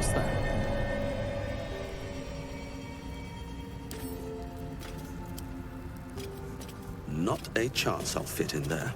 was that? Not a chance I'll fit in there.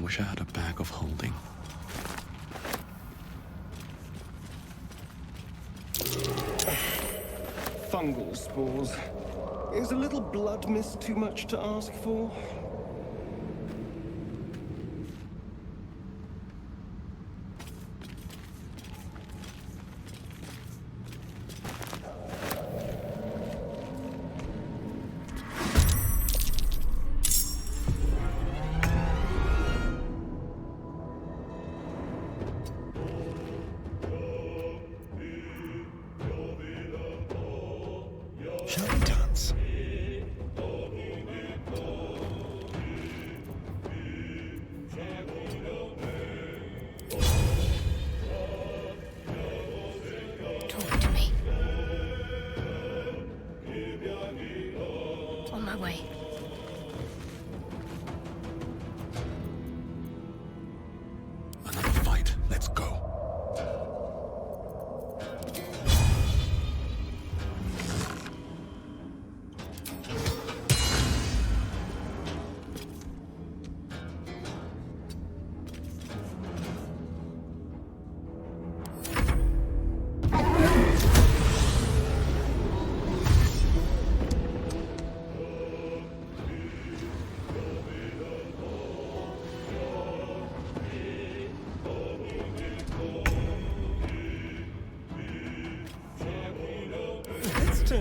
Wish I had a bag of holding. Fungal spores. Is a little blood mist too much to ask for? Shall we dance?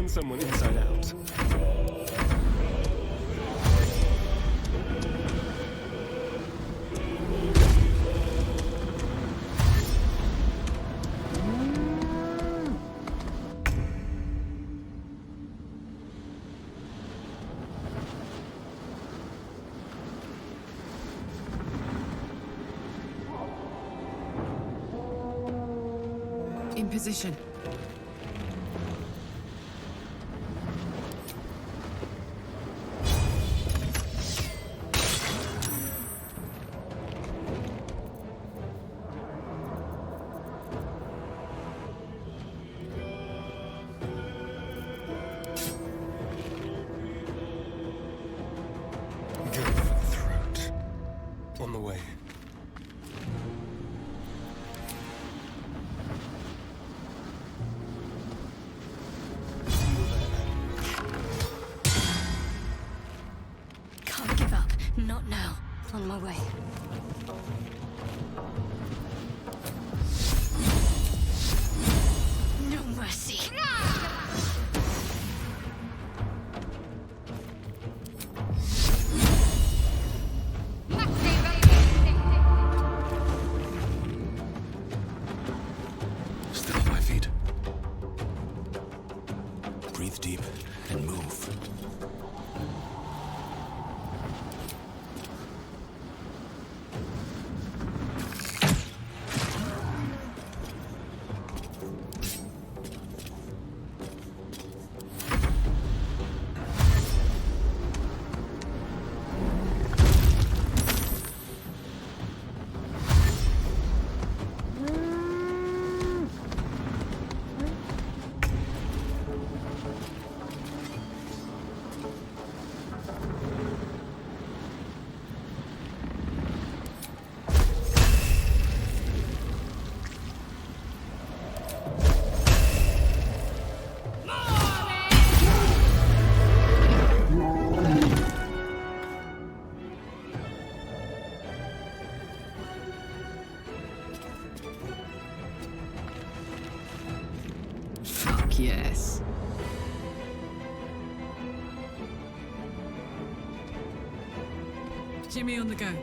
turn someone inside out. In position. Go for the throat. On the way. Can't give up. Not now. On my way. No mercy. Still on my feet. Breathe deep and move. Fuck yes. Jimmy on the go. Can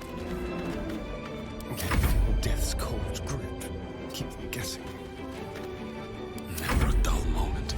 you feel death's cold grip? Keep them guessing. Never a dull moment.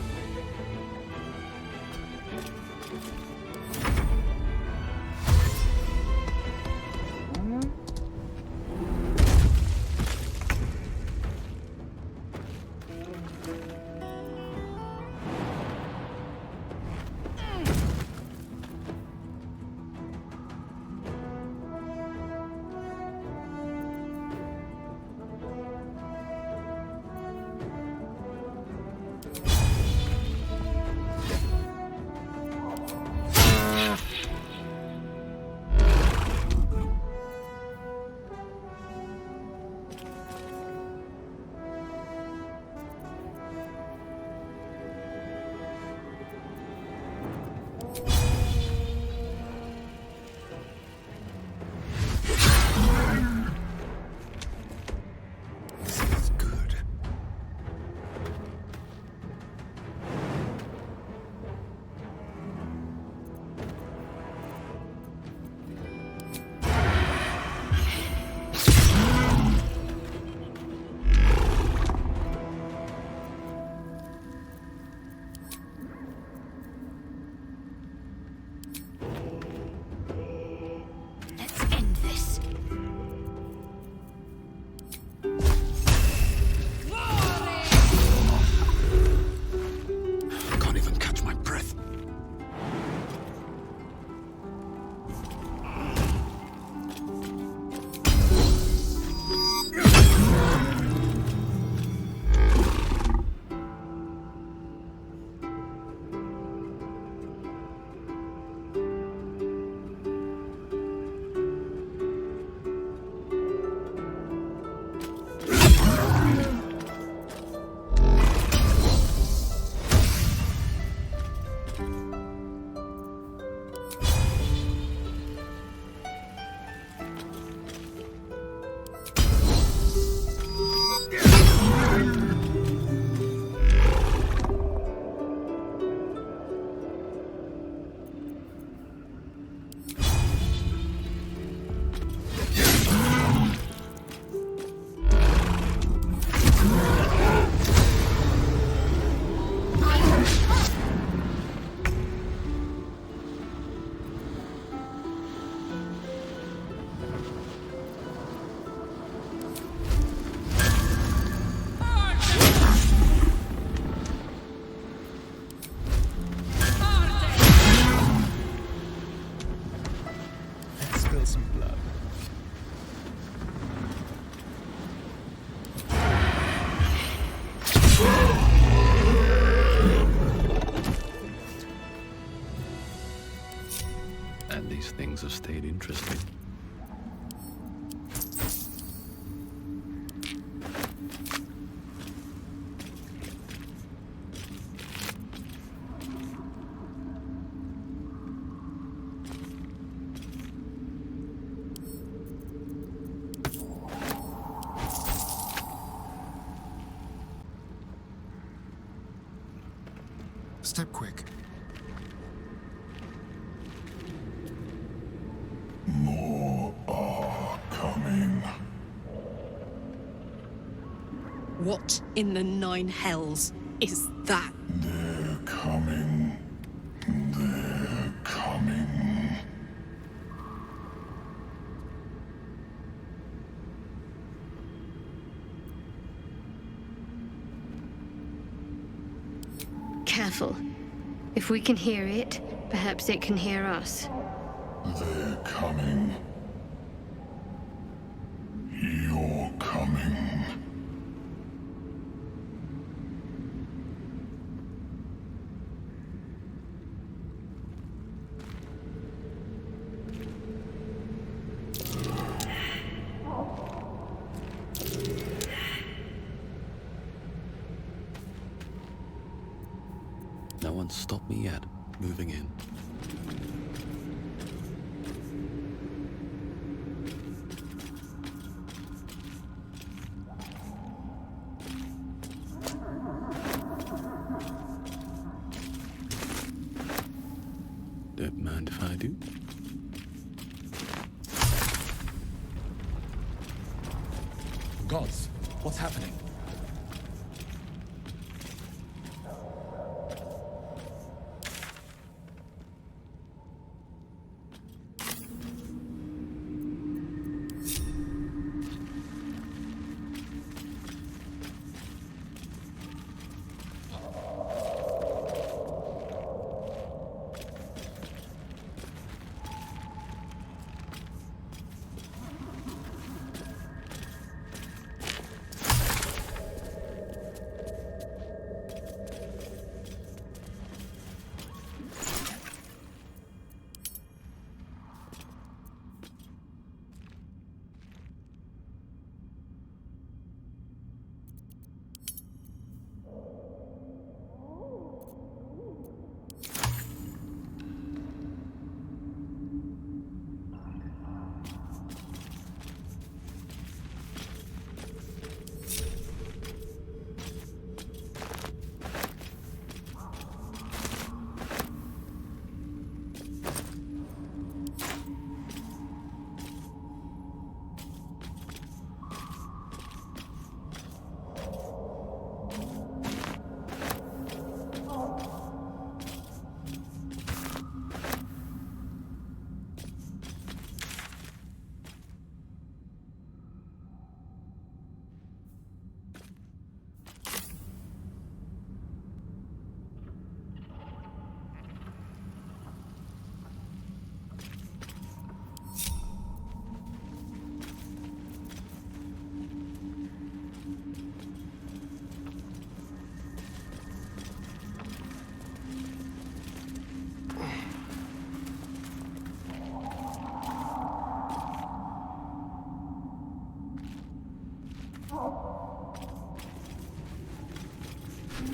blood. And these things have stayed interesting. Step quick. More are coming. What in the nine hells is that? They're coming. They're coming. Careful. If we can hear it, perhaps it can hear us. They're coming. You're coming. No one's stopped me yet. Moving in. Don't mind if I do. Gods, what's happening?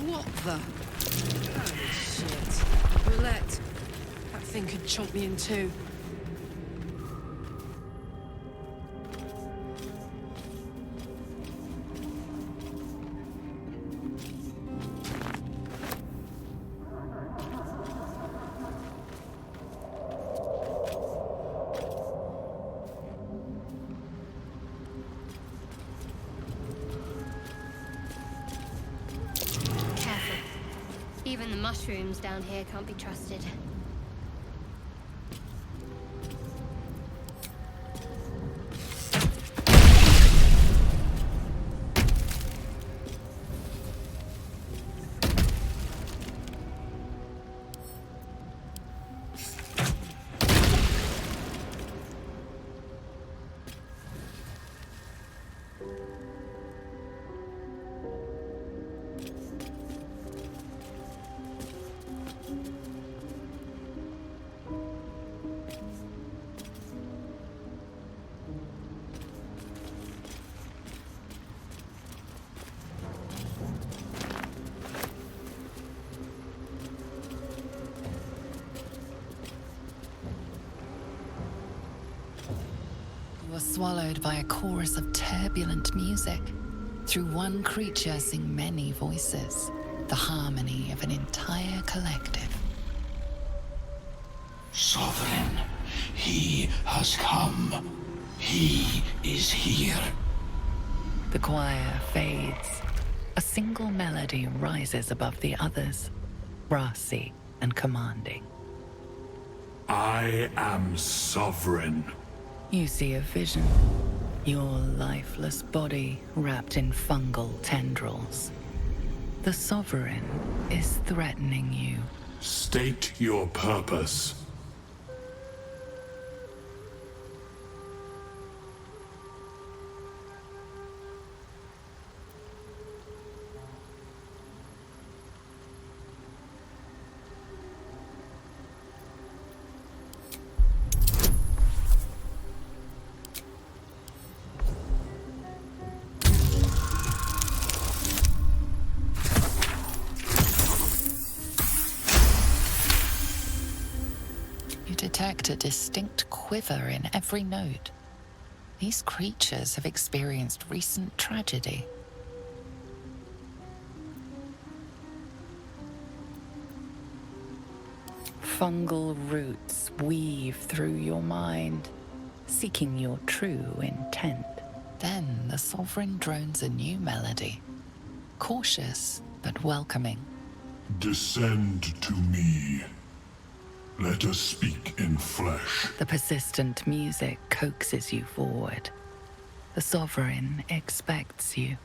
What the? Holy shit. Roulette. That thing could chomp me in two. Careful. Even the mushrooms down here can't be trusted. were swallowed by a chorus of turbulent music. Through one creature sing many voices, the harmony of an entire collective. Sovereign, he has come. He is here. The choir fades. A single melody rises above the others, brassy and commanding. I am sovereign. You see a vision. Your lifeless body wrapped in fungal tendrils. The Sovereign is threatening you. State your purpose. You detect a distinct quiver in every note. These creatures have experienced recent tragedy. Fungal roots weave through your mind, seeking your true intent. Then the Sovereign drones a new melody, cautious but welcoming. Descend to me. Let us speak in flesh. The persistent music coaxes you forward. The Sovereign expects you.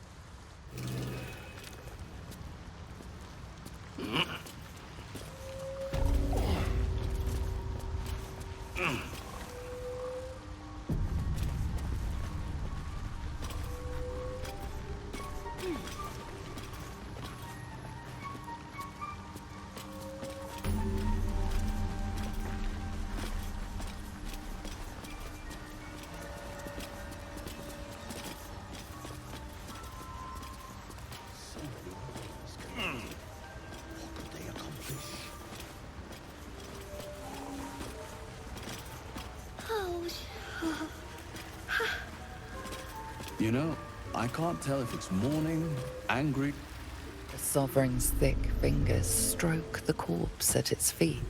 You know, I can't tell if it's mourning, angry. The Sovereign's thick fingers stroke the corpse at its feet.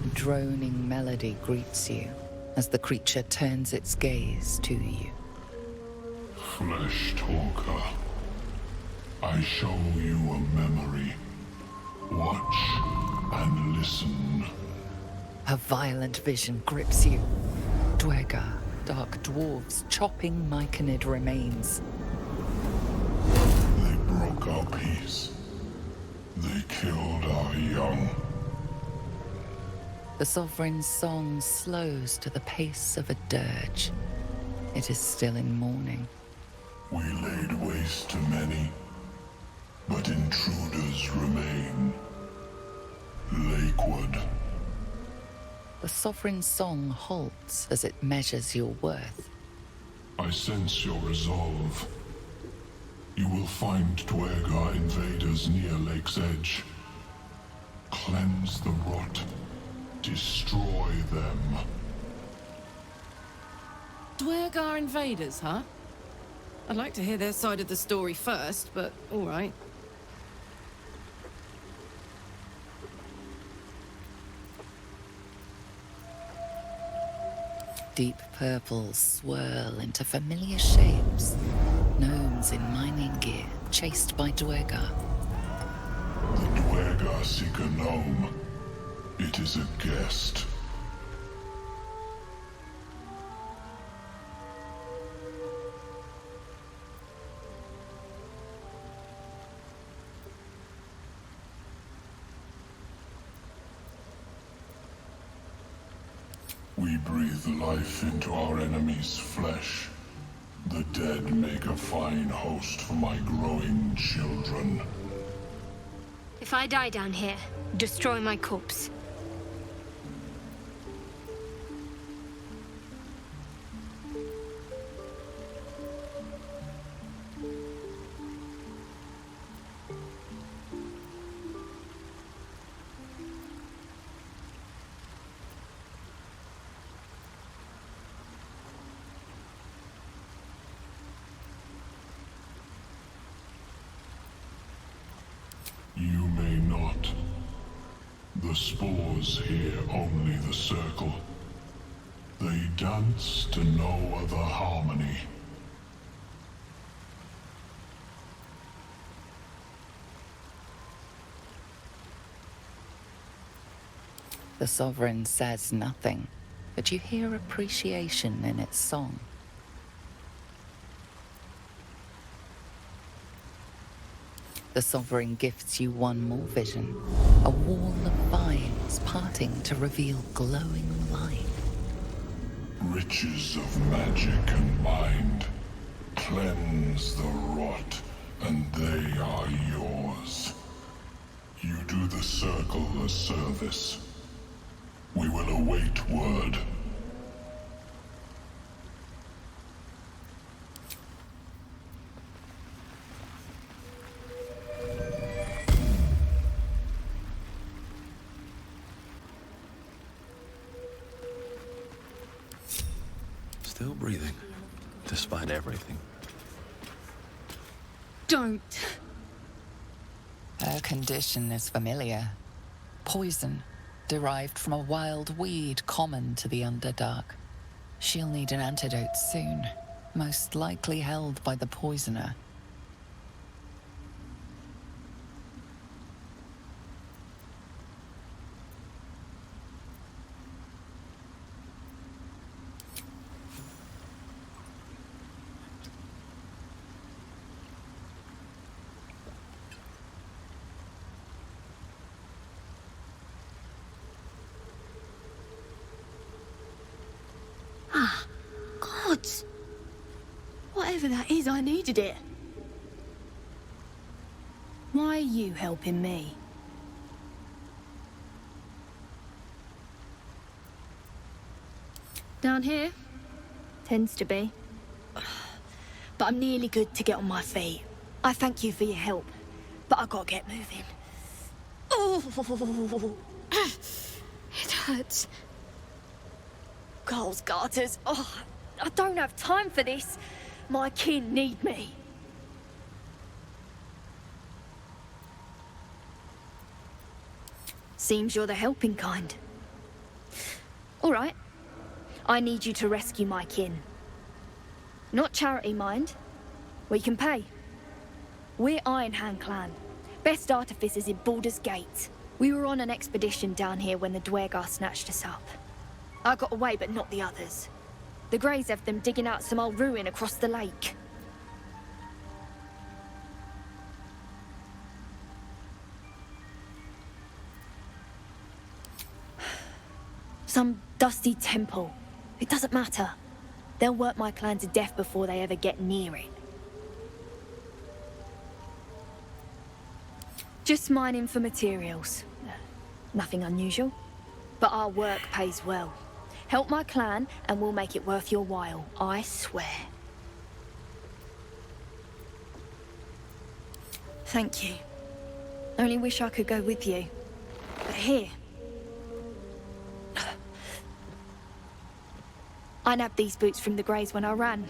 A droning melody greets you as the creature turns its gaze to you. Flesh talker. I show you a memory. Watch and listen. A violent vision grips you. Dwergar, dark dwarves chopping myconid remains. They broke our peace. They killed our young. The Sovereign's song slows to the pace of a dirge. It is still in mourning. We laid waste to many, but intruders remain. Lakewood. The Sovereign's song halts as it measures your worth. I sense your resolve. You will find Dwergar invaders near Lake's edge. Cleanse the rot. Destroy them. Dwergar invaders, huh? I'd like to hear their side of the story first, but all right. Deep purples swirl into familiar shapes. Gnomes in mining gear, chased by Dwergar. The Dwergar seek a gnome. It is a guest. We breathe life into our enemy's flesh. The dead make a fine host for my growing children. If I die down here, destroy my corpse. The spores hear only the circle. They dance to no other harmony. The Sovereign says nothing, but you hear appreciation in its song. The Sovereign gifts you one more vision, a wall of vines parting to reveal glowing light. Riches of magic and mind. Cleanse the rot, and they are yours. You do the circle a service. We will await word. Still breathing, despite everything. Don't. Her condition is familiar. Poison, derived from a wild weed common to the Underdark. She'll need an antidote soon, most likely held by the poisoner. Gods! Whatever that is, I needed it. Why are you helping me? Down here? Tends to be. But I'm nearly good to get on my feet. I thank you for your help, but I gotta get moving. Oh, it hurts. Girls' garters. Oh, I don't have time for this. My kin need me. Seems you're the helping kind. All right. I need you to rescue my kin. Not charity, mind. We can pay. We're Iron Hand Clan. Best artificers in Baldur's Gate. We were on an expedition down here when the Dwergar snatched us up. I got away, but not the others. The Greys have them digging out some old ruin across the lake. Some dusty temple. It doesn't matter. They'll work my clan to death before they ever get near it. Just mining for materials. Nothing unusual. But our work pays well. Help my clan and we'll make it worth your while, I swear. Thank you. Only wish I could go with you. But here... I nabbed these boots from the Greys when I ran.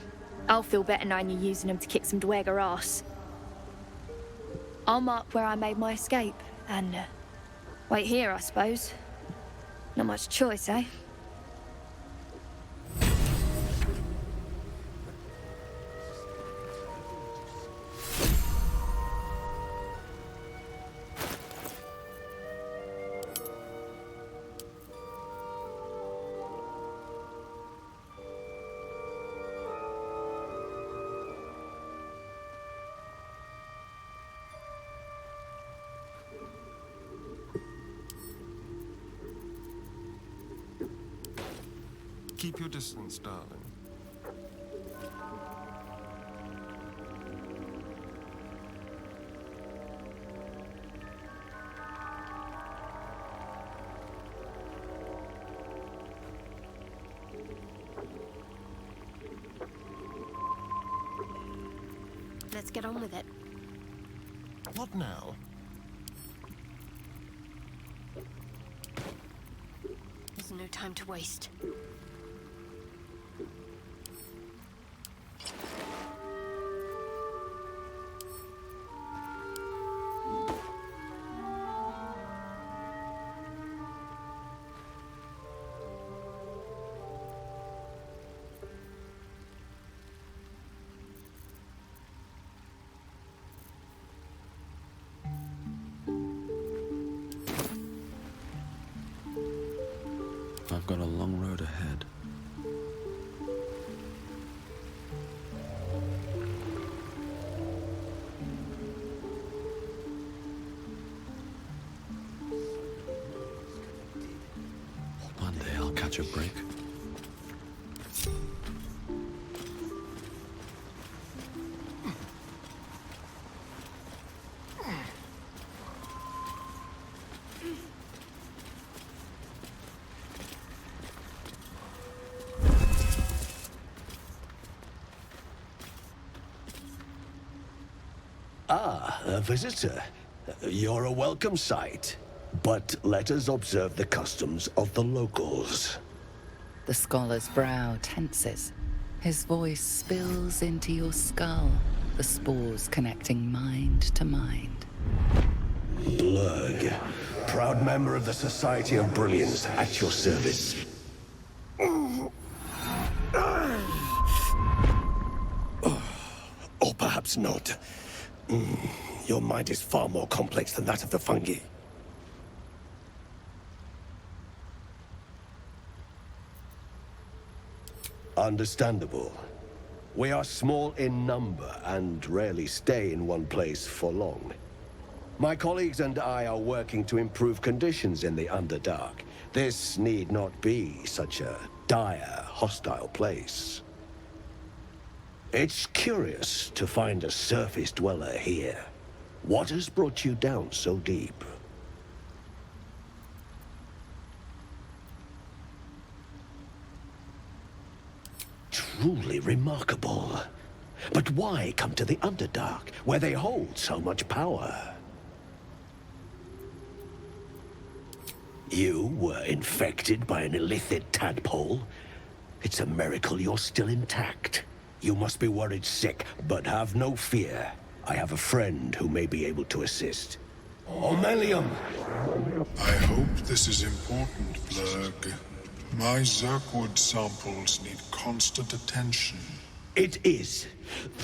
I'll feel better knowing you're using them to kick some Dwergar ass. I'll mark where I made my escape, and wait here, I suppose. Not much choice, eh? Keep your distance, darling. Let's get on with it. What now? There's no time to waste. got a long road ahead. One day I'll catch a break. A visitor. You're a welcome sight. But let us observe the customs of the locals. The scholar's brow tenses. His voice spills into your skull, the spores connecting mind to mind. Blurg, proud member of the Society of Brilliance, at your service. Or perhaps not. Your mind is far more complex than that of the fungi. Understandable. We are small in number and rarely stay in one place for long. My colleagues and I are working to improve conditions in the Underdark. This need not be such a dire, hostile place. It's curious to find a surface dweller here. What has brought you down so deep? Truly remarkable. But why come to the Underdark, where they hold so much power? You were infected by an illithid tadpole? It's a miracle you're still intact. You must be worried sick, but have no fear. I have a friend who may be able to assist. Omelium! I hope this is important, Blurg. My Zerkwood samples need constant attention. It is.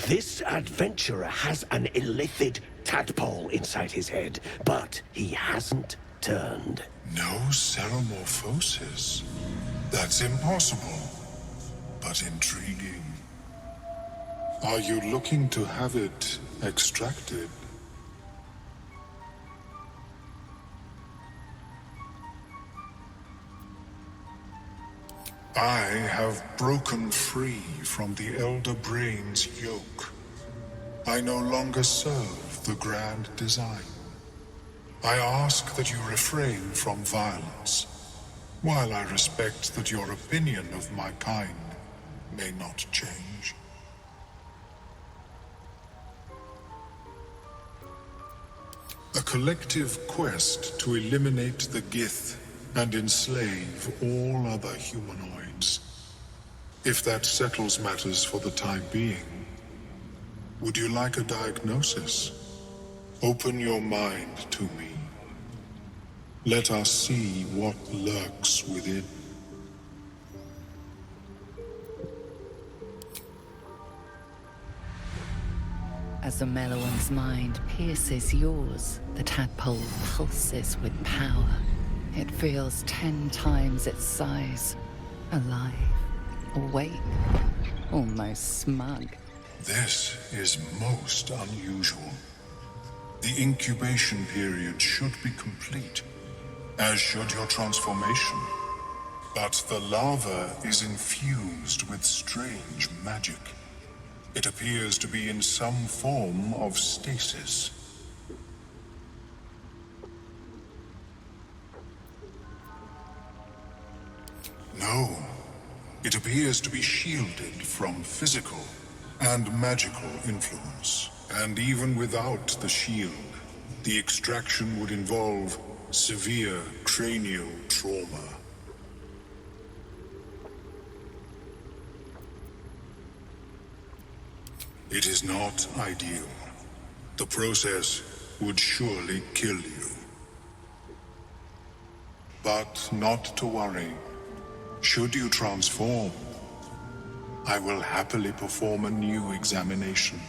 This adventurer has an illithid tadpole inside his head, but he hasn't turned. No ceremorphosis. That's impossible, but intriguing. Are you looking to have it extracted? I have broken free from the Elder Brain's yoke. I no longer serve the grand design. I ask that you refrain from violence, while I respect that your opinion of my kind may not change. A collective quest to eliminate the Gith and enslave all other humanoids. If that settles matters for the time being, would you like a diagnosis? Open your mind to me. Let us see what lurks within. As the Meloan's mind pierces yours, the tadpole pulses with power. It feels 10 times its size. Alive, awake, almost smug. This is most unusual. The incubation period should be complete, as should your transformation. But the larva is infused with strange magic. It appears to be in some form of stasis. No, it appears to be shielded from physical and magical influence. And even without the shield, the extraction would involve severe cranial trauma. It is not ideal. The process would surely kill you. But not to worry. Should you transform, I will happily perform a new examination.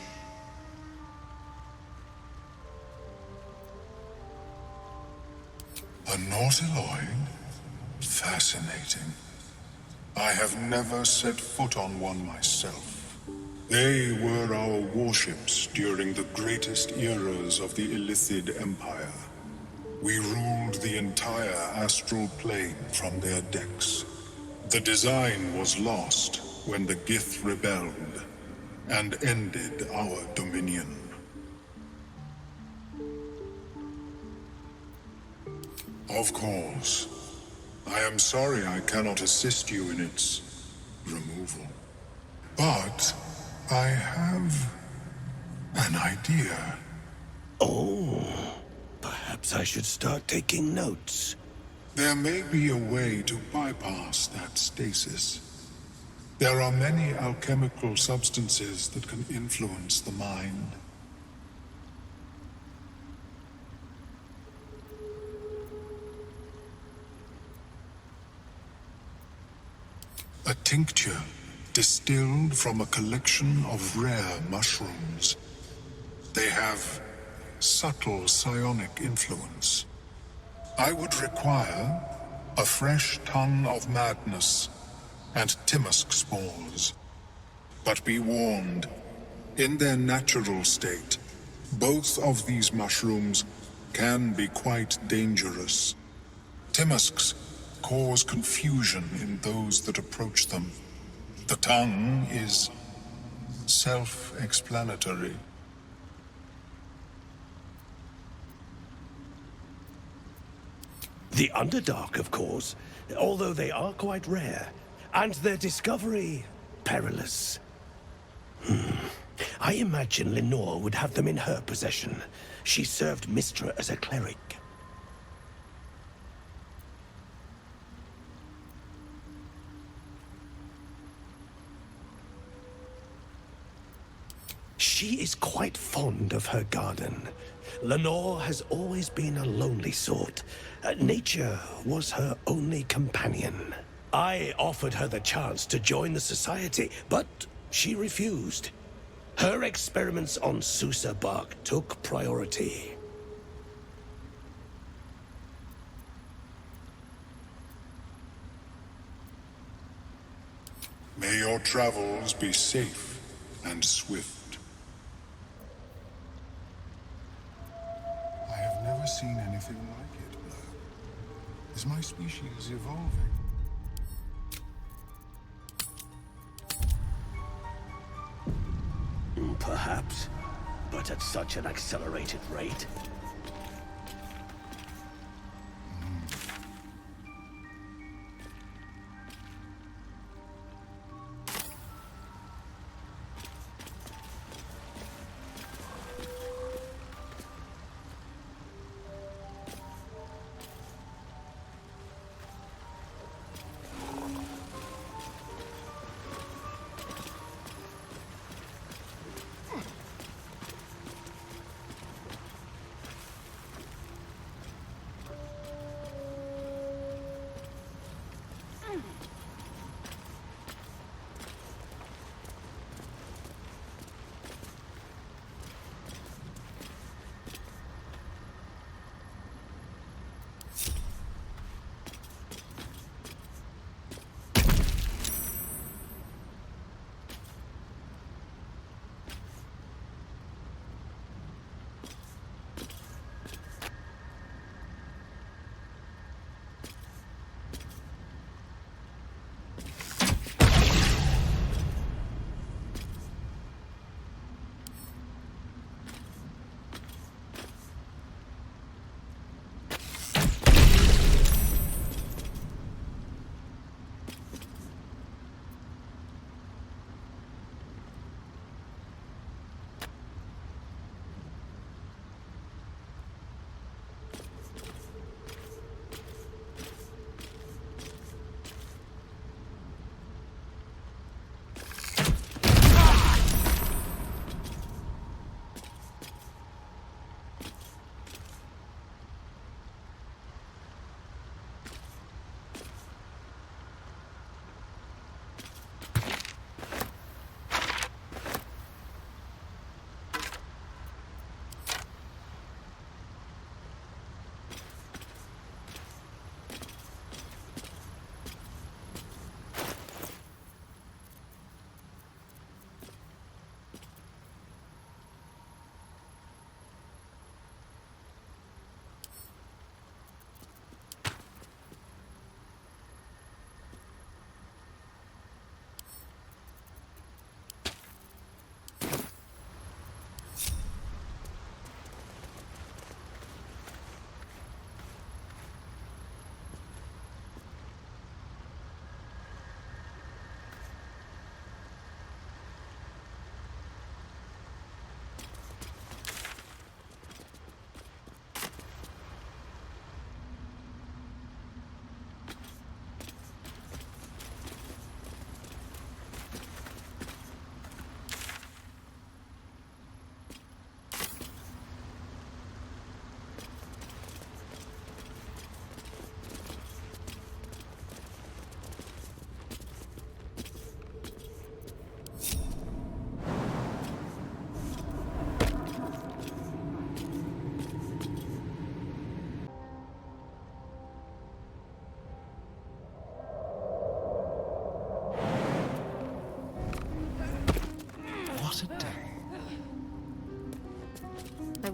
A nautiloid? Fascinating. I have never set foot on one myself. They were our warships during the greatest eras of the Illithid Empire. We ruled the entire astral plane from their decks. The design was lost when the Gith rebelled and ended our dominion. Of course, I am sorry I cannot assist you in its removal. But I have an idea. Oh, perhaps I should start taking notes. There may be a way to bypass that stasis. There are many alchemical substances that can influence the mind. A tincture distilled from a collection of rare mushrooms. They have subtle psionic influence. I would require a fresh ton of madness and Timusk spores. But be warned, in their natural state, both of these mushrooms can be quite dangerous. Timusks cause confusion in those that approach them. The tongue is self-explanatory. The Underdark, of course, although they are quite rare, and their discovery perilous. I imagine Lenore would have them in her possession. She served Mistra as a cleric. She is quite fond of her garden. Lenore has always been a lonely sort. Nature was her only companion. I offered her the chance to join the society, but she refused. Her experiments on Susa bark took priority. May your travels be safe and swift. I have never seen anything like it, Blur. Is my species evolving? Perhaps, but at such an accelerated rate.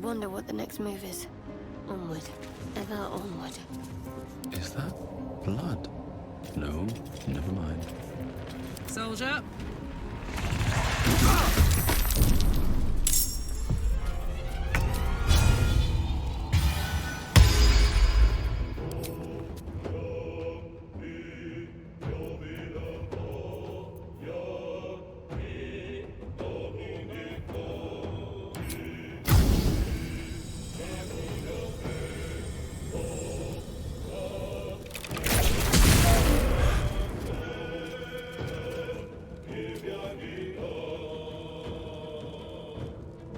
wonder what the next move is. Onward. Ever onward. Is that blood? No, never mind. Soldier.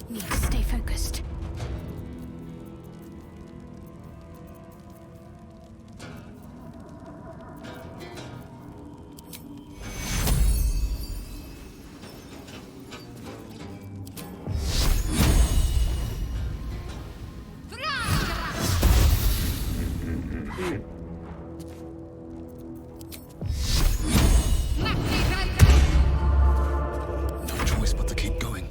Need to stay focused. No choice but to keep going.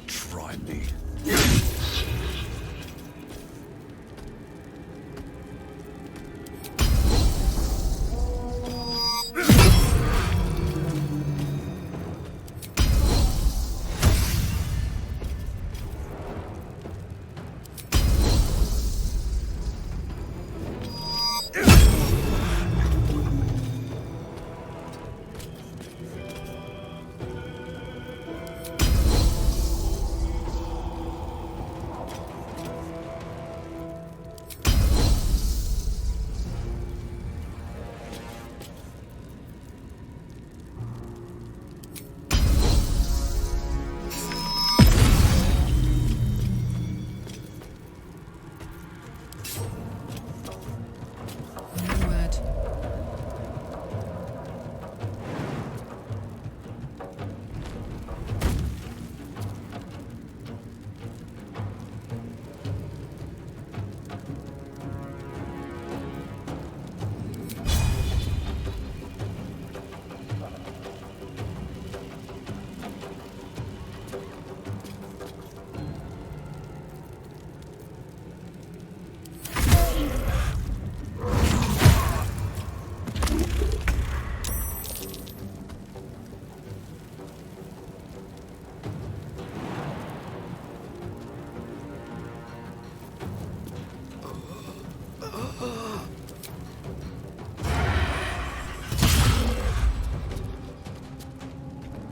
Try me.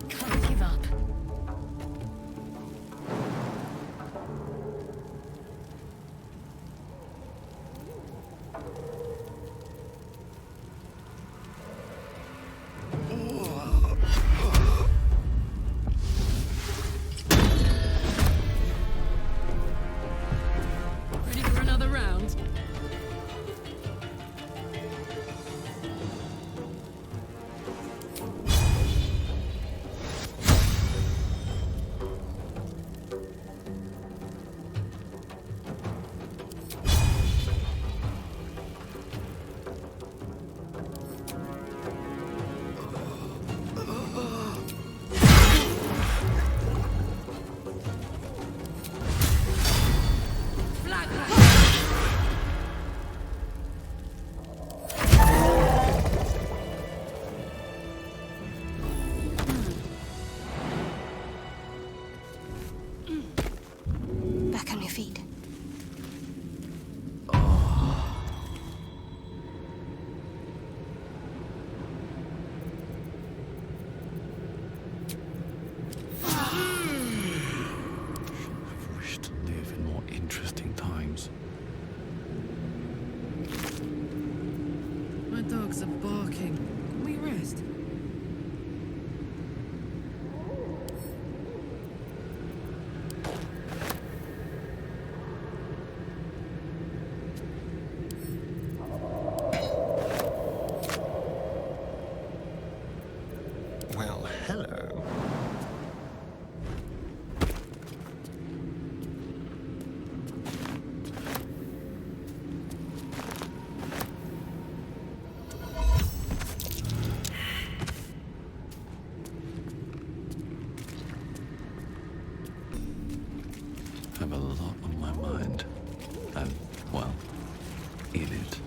Can't give up. Ready for another round? Back on your feet. I've wished to live in more interesting times. My dogs are barking. Can we rest? have a lot on my mind. And, well, in it.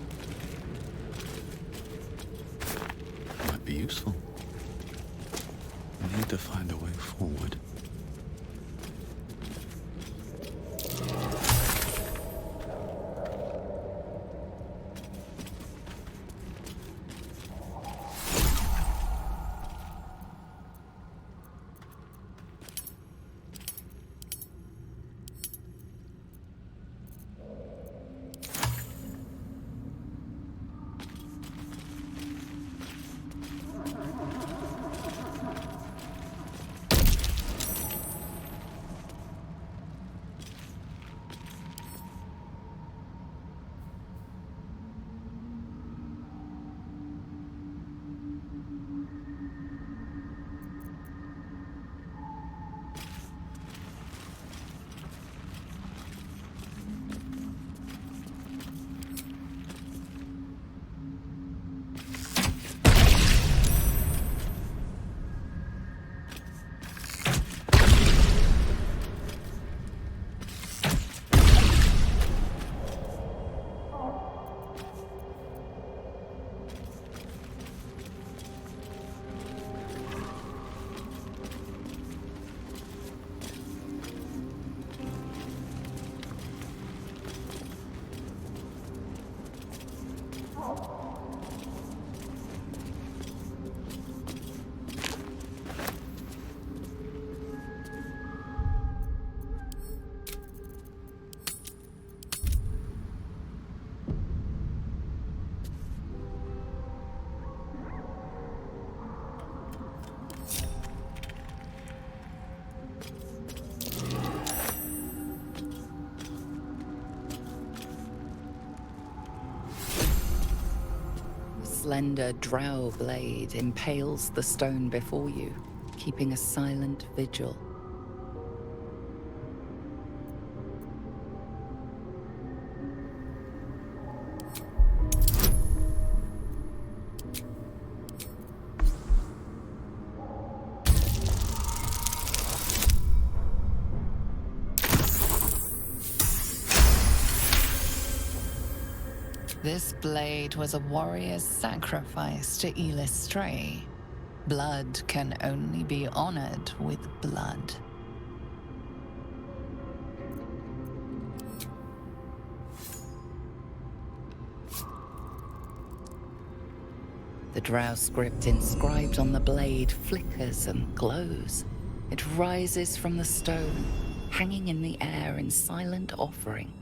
Might be useful. I need to find a way forward. Slender drow blade impales the stone before you, keeping a silent vigil. This blade was a warrior's sacrifice to Elistray. Blood can only be honored with blood. The drow script inscribed on the blade flickers and glows. It rises from the stone, hanging in the air in silent offering.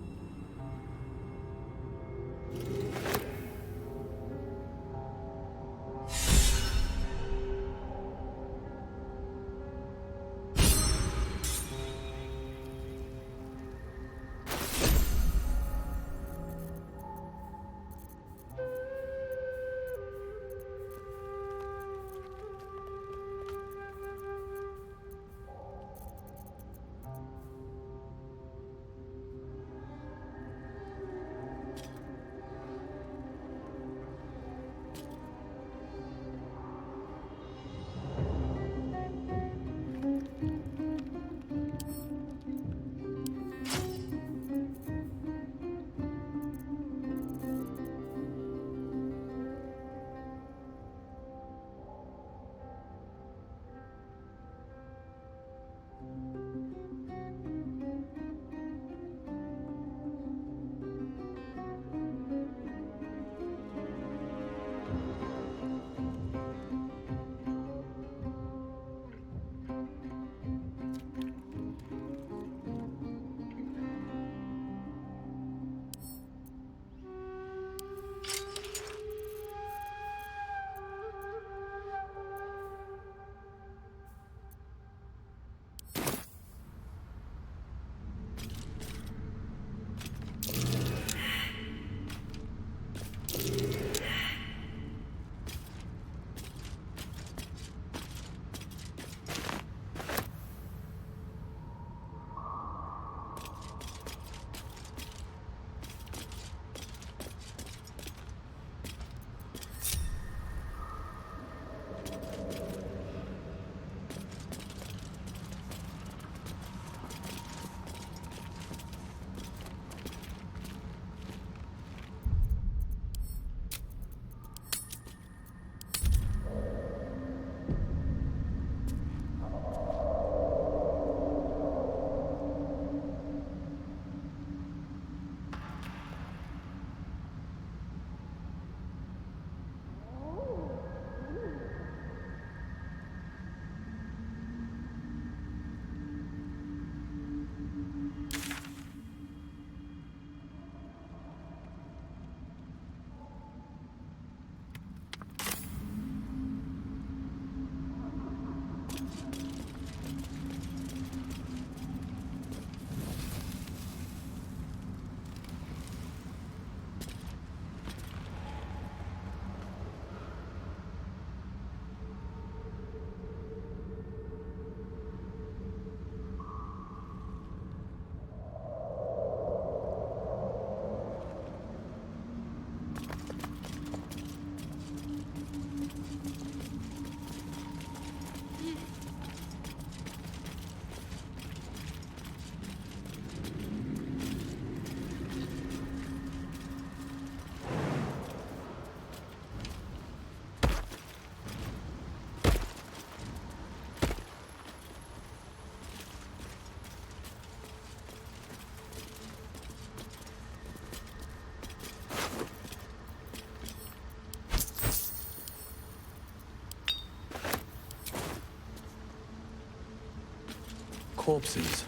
corpses.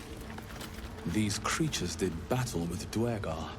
These creatures did battle with Duergar.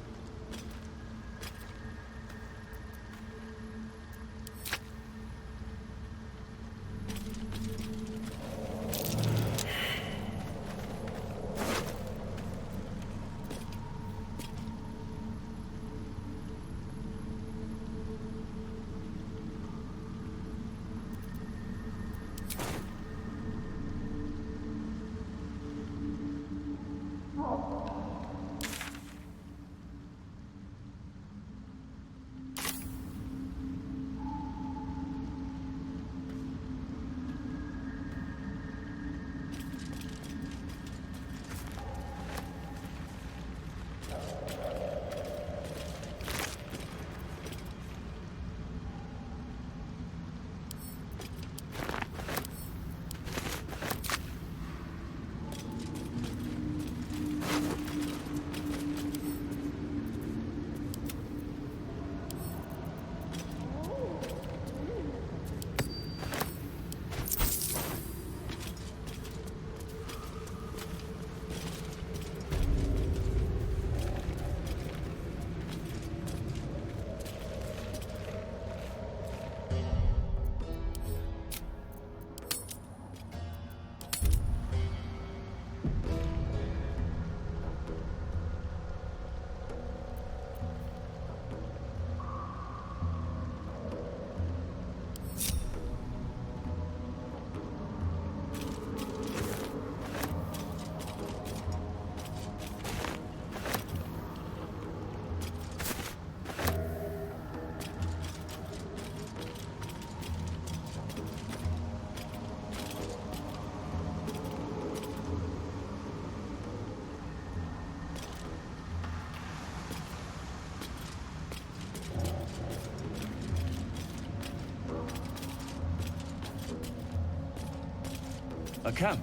A camp.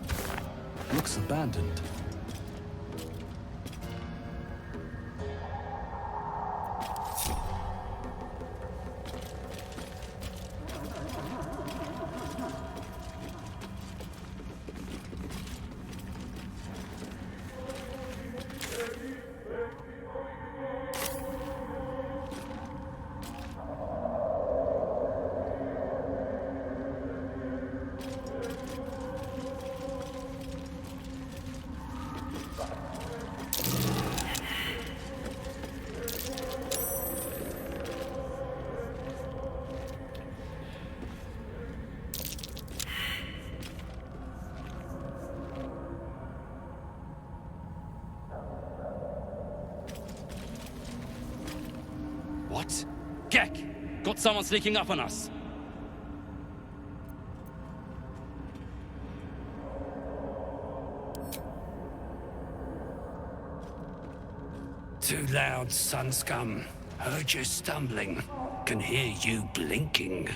Looks abandoned. What? Gek! Got someone sneaking up on us! Too loud, sun scum. Heard you stumbling. Can hear you blinking.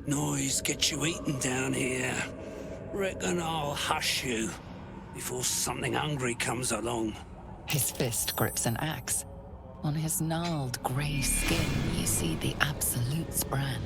Noise gets you eaten down here. Reckon I'll hush you before something hungry comes along. His fist grips an axe. On his gnarled grey skin, you see the Absolute's brand.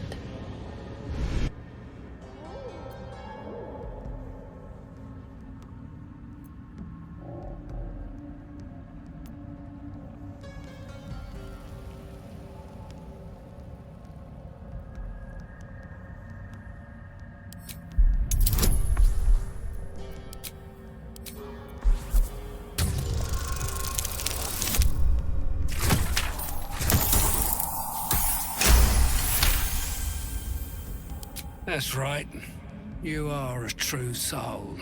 That's right. You are a true soul.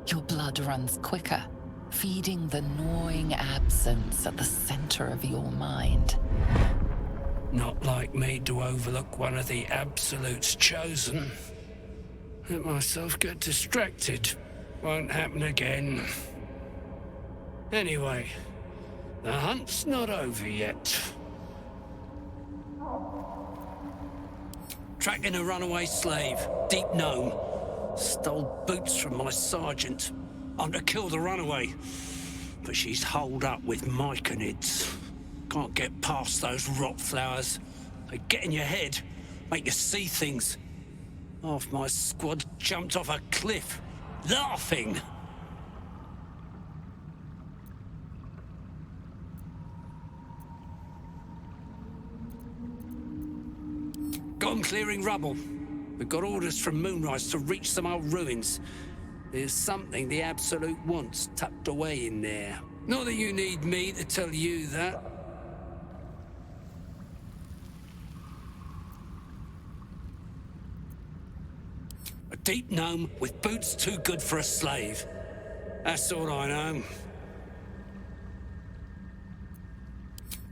Your blood runs quicker, feeding the gnawing absence at the center of your mind. Not like me to overlook one of the Absolute's chosen. Let myself get distracted. Won't happen again. Anyway, the hunt's not over yet. Tracking a runaway slave, deep gnome. Stole boots from my sergeant. I'm to kill the runaway, but she's holed up with myconids. Can't get past those rot flowers. They get in your head, make you see things. Half my squad jumped off a cliff. laughing. Got 'em clearing rubble. We've got orders from Moonrise to reach some old ruins. There's something the Absolute wants tucked away in there. Not that you need me to tell you that. A deep gnome with boots too good for a slave. That's all I know.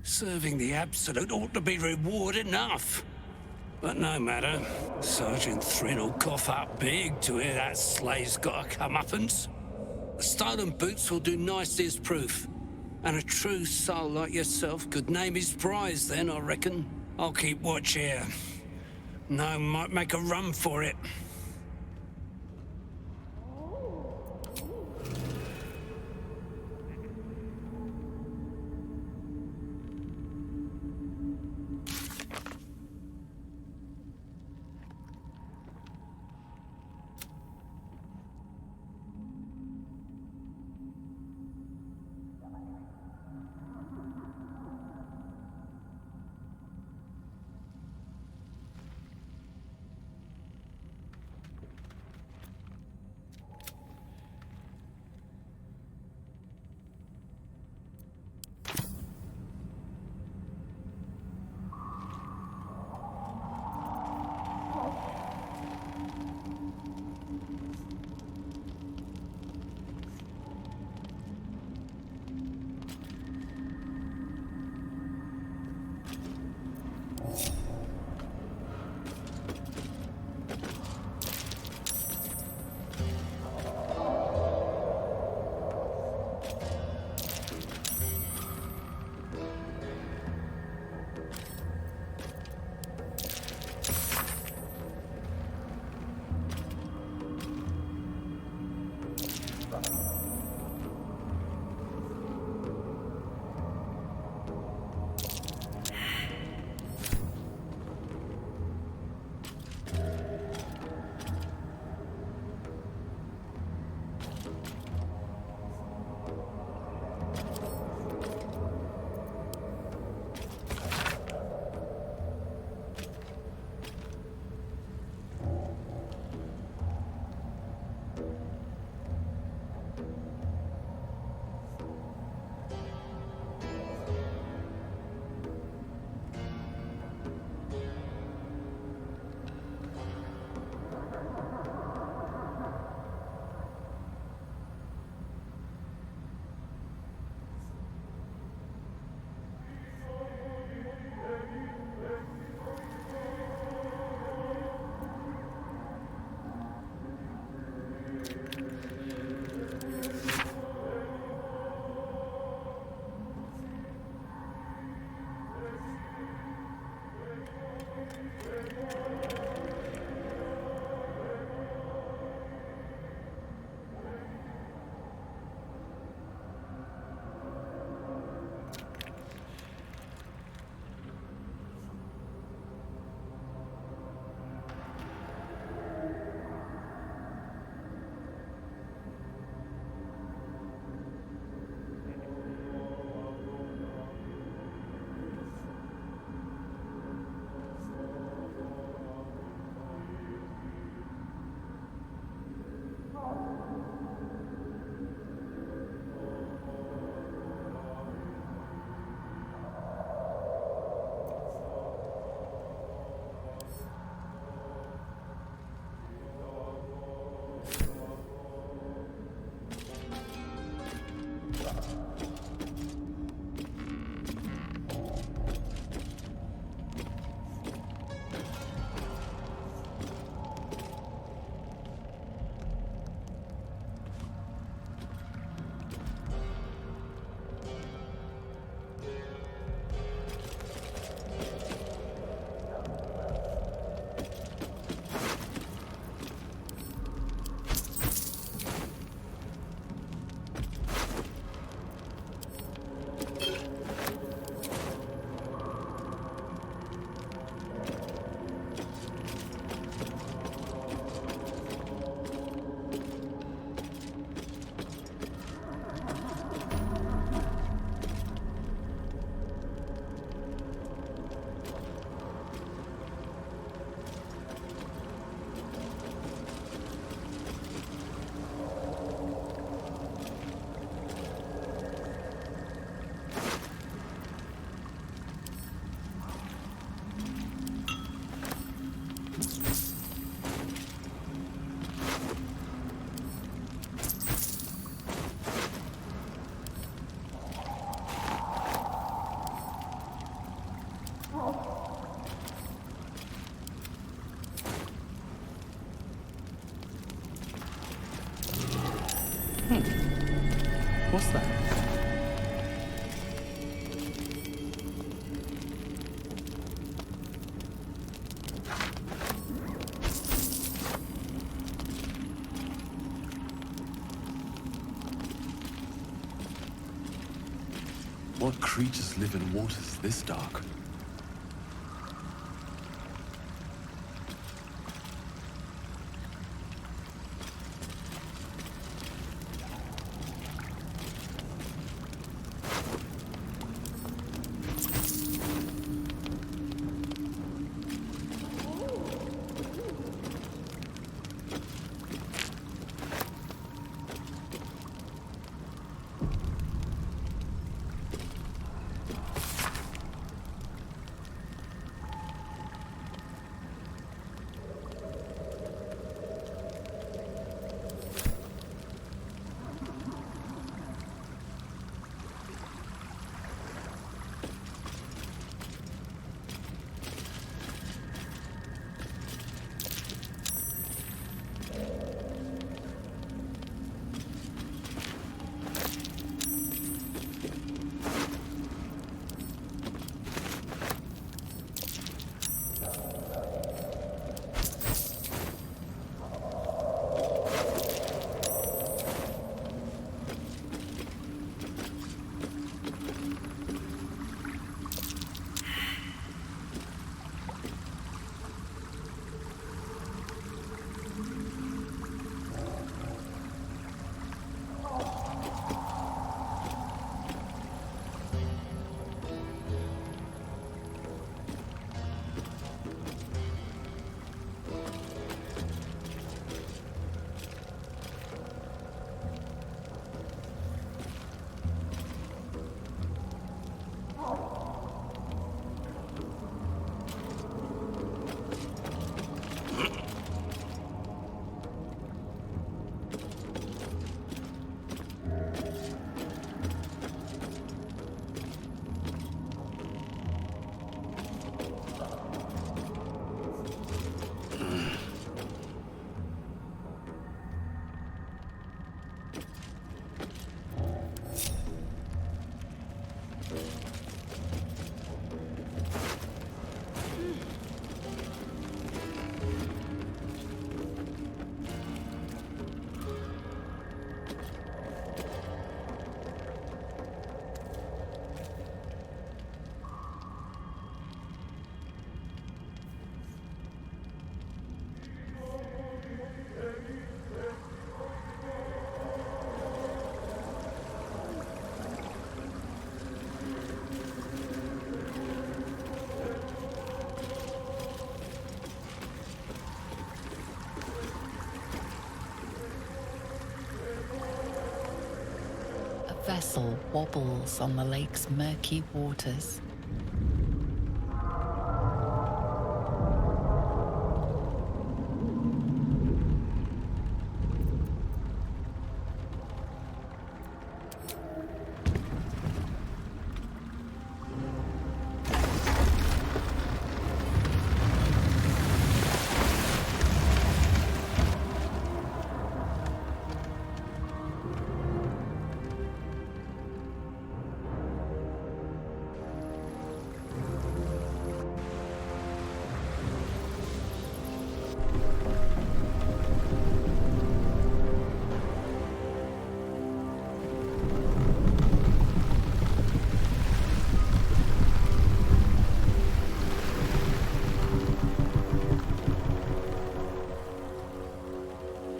Serving the Absolute ought to be reward enough. But no matter. Sergeant Thrin will cough up big to hear that slay's got a comeuppance. The stolen boots will do nicely as proof. And a true soul like yourself could name his prize then, I reckon. I'll keep watch here. No might make a run for it. What's that? What creatures live in waters this dark? Vessel wobbles on the lake's murky waters.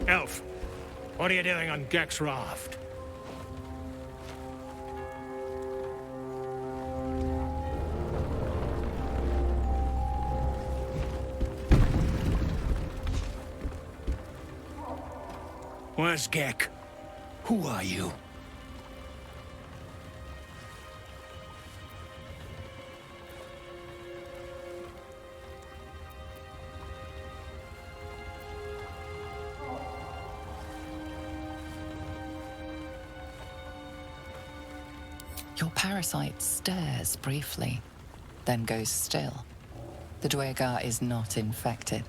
Elf, what are you doing on Gek's raft? Where's Gek? Who are you? Your parasite stirs briefly, then goes still. The Dwegar is not infected.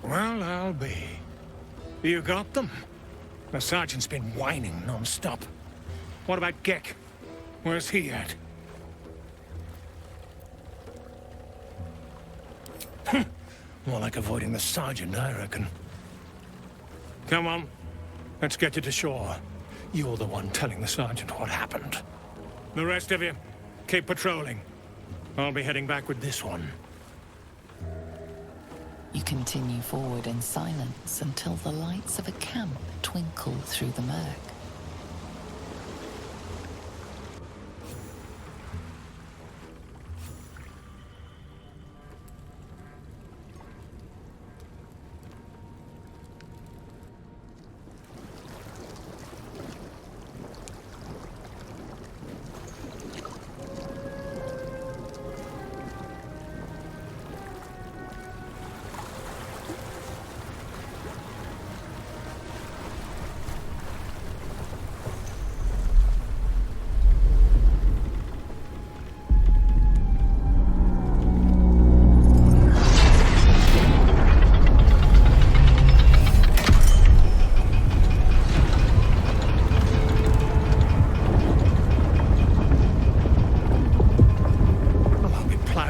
Well, I'll be. You got them? The sergeant's been whining non-stop. What about Gek? Where's he at? More like avoiding the sergeant, I reckon. Come on. Let's get you to shore. You're the one telling the sergeant what happened. The rest of you, keep patrolling. I'll be heading back with this one. You continue forward in silence until the lights of a camp twinkle through the murk.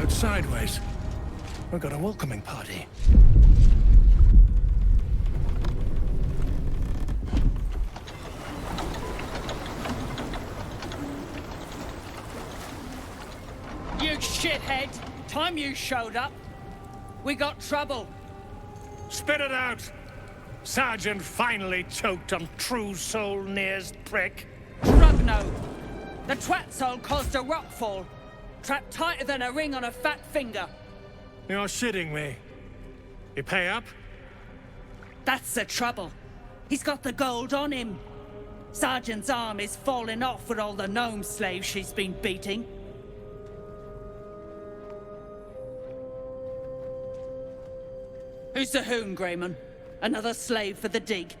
Sideways. We've got a welcoming party. You shithead! Time you showed up, we got trouble. Spit it out! Sergeant finally choked on True Soul Near's prick. Rugno! The twat soul caused a rockfall. Trapped tighter than a ring on a fat finger. You're shitting me. You pay up? That's the trouble. He's got the gold on him. Sergeant's arm is falling off with all the gnome slaves she's been beating. Who's the hoon, Greyman? Another slave for the dig?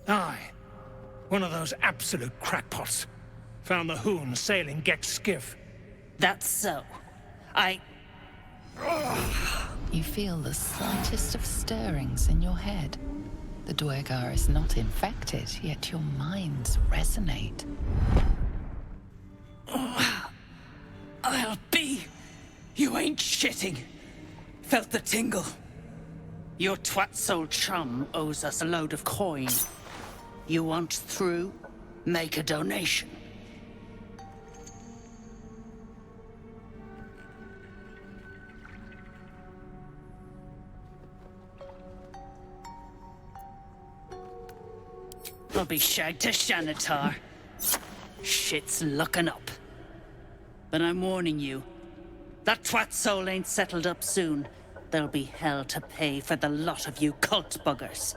Aye. One of those absolute crackpots. Found the hoon sailing Gek's skiff. That's so. You feel the slightest of stirrings in your head. The Duergar is not infected, yet your minds resonate. I'll be. You ain't shitting. Felt the tingle. Your twat soul chum owes us a load of coin. You want through? Make a donation. I'll be shagged to Shanatar. Shit's looking up. But I'm warning you, that twat soul ain't settled up soon. There'll be hell to pay for the lot of you cult buggers.